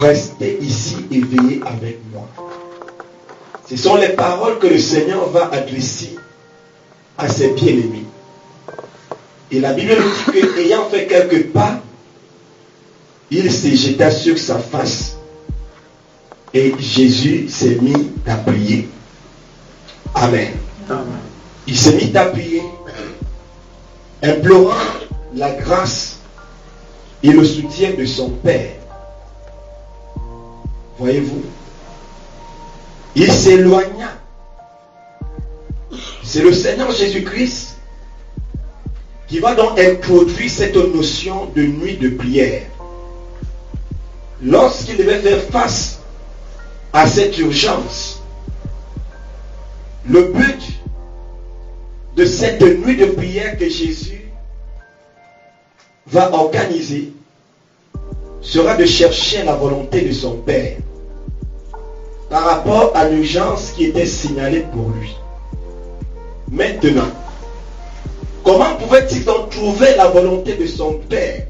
restez ici et veillez avec moi. Ce sont les paroles que le Seigneur va adresser à ses bien-aimés. Et la Bible nous dit qu'ayant fait quelques pas, il s'est jeté sur sa face. Et Jésus s'est mis à prier. Amen. Amen. Il s'est mis à prier, implorant la grâce et le soutien de son Père. Voyez-vous, il s'éloigna. C'est le Seigneur Jésus-Christ qui va donc introduire cette notion de nuit de prière. Lorsqu'il devait faire face à cette urgence, le but de cette nuit de prière que Jésus va organiser sera de chercher la volonté de son Père par rapport à l'urgence qui était signalée pour lui. Maintenant, comment pouvait-il donc trouver la volonté de son Père?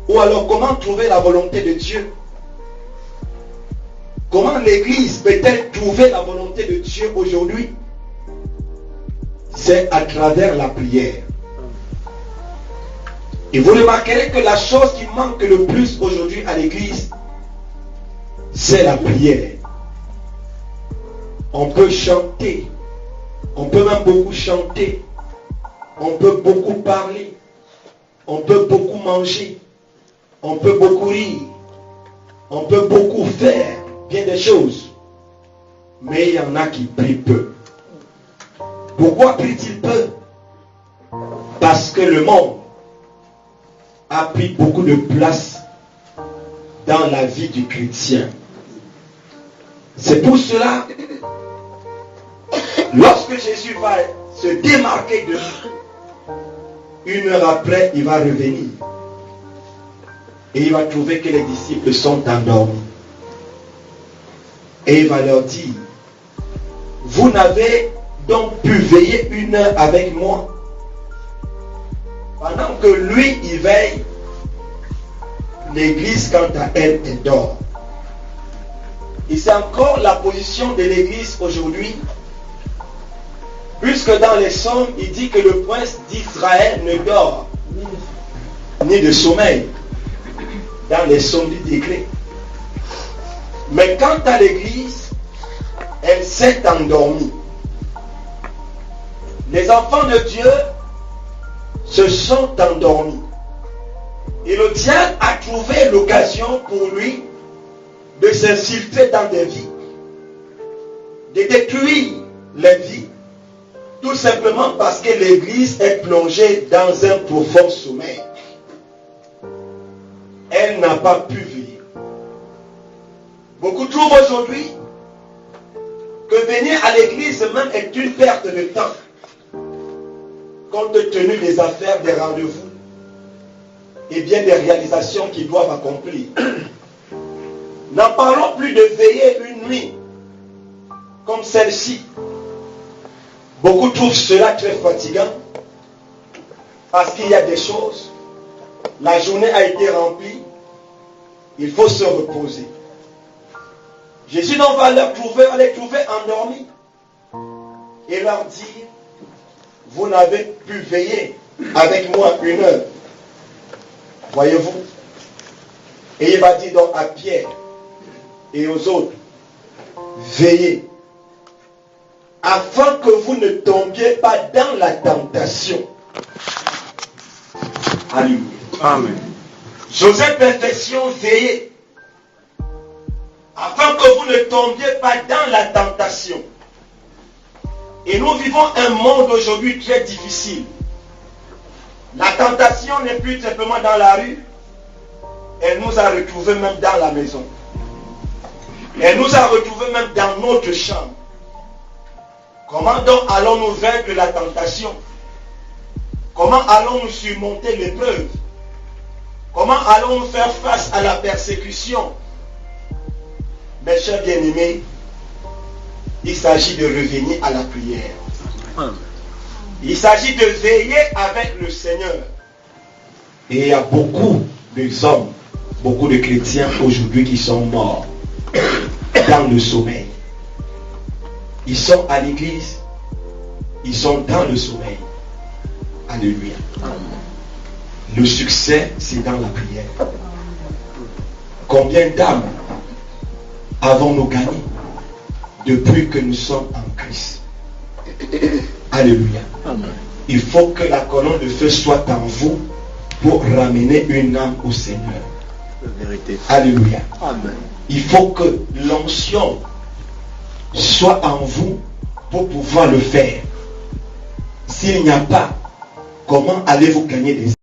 Ou alors comment trouver la volonté de Dieu? Comment l'Église peut-elle trouver la volonté de Dieu aujourd'hui? C'est à travers la prière. Et vous remarquerez que la chose qui manque le plus aujourd'hui à l'Église, c'est la prière. On peut chanter, on peut même beaucoup chanter, on peut beaucoup parler, on peut beaucoup manger, on peut beaucoup rire, on peut beaucoup faire bien des choses, mais il y en a qui prient peu. Pourquoi prient-ils peu? Parce que le monde a pris beaucoup de place dans la vie du chrétien. C'est pour cela, lorsque Jésus va se démarquer de nous, 1 heure après, il va revenir. Et il va trouver que les disciples sont endormis. Et il va leur dire, vous n'avez donc pu veiller 1 heure avec moi. Pendant que lui, il veille, l'Église, quant à elle, elle dort. Et c'est encore la position de l'Église aujourd'hui, puisque dans les psaumes, il dit que le prince d'Israël ne dort ni de sommeil, dans les psaumes du décret. Mais quant à l'Église, elle s'est endormie. Les enfants de Dieu se sont endormis. Et le diable a trouvé l'occasion pour lui de s'infiltrer dans des vies, de détruire les vies, tout simplement parce que l'Église est plongée dans un profond sommeil. Elle n'a pas pu veiller. Beaucoup trouvent aujourd'hui que venir à l'Église même est une perte de temps, compte tenu des affaires, des rendez-vous et bien des réalisations qu'ils doivent accomplir. N'en parlons plus de veiller une nuit comme celle-ci. Beaucoup trouvent cela très fatigant parce qu'il y a des choses. La journée a été remplie. Il faut se reposer. Jésus donc va les trouver endormis et leur dire, vous n'avez pu veiller avec moi 1 heure. Voyez-vous? Et il va dire donc à Pierre et aux autres, veillez, afin que vous ne tombiez pas dans la tentation. Alléluia. Amen. Joseph Perfection, veillez, afin que vous ne tombiez pas dans la tentation. Et nous vivons un monde aujourd'hui très difficile. La tentation n'est plus simplement dans la rue, elle nous a retrouvés même dans la maison. Elle nous a retrouvés même dans notre chambre. Comment donc allons-nous vaincre la tentation? Comment allons-nous surmonter l'épreuve? Comment allons-nous faire face à la persécution? Mes chers bien-aimés, il s'agit de revenir à la prière. Il s'agit de veiller avec le Seigneur. Et il y a beaucoup d'hommes, beaucoup de chrétiens aujourd'hui qui sont morts dans le sommeil. Ils sont à l'église, ils sont dans le sommeil. Alléluia. Le succès, c'est dans la prière. Combien d'âmes avons-nous gagné depuis que nous sommes en Christ? Alléluia. Il faut que la colonne de feu soit en vous pour ramener une âme au Seigneur. Alléluia. Il faut que l'onction soit en vous pour pouvoir le faire. S'il n'y a pas, comment allez-vous gagner des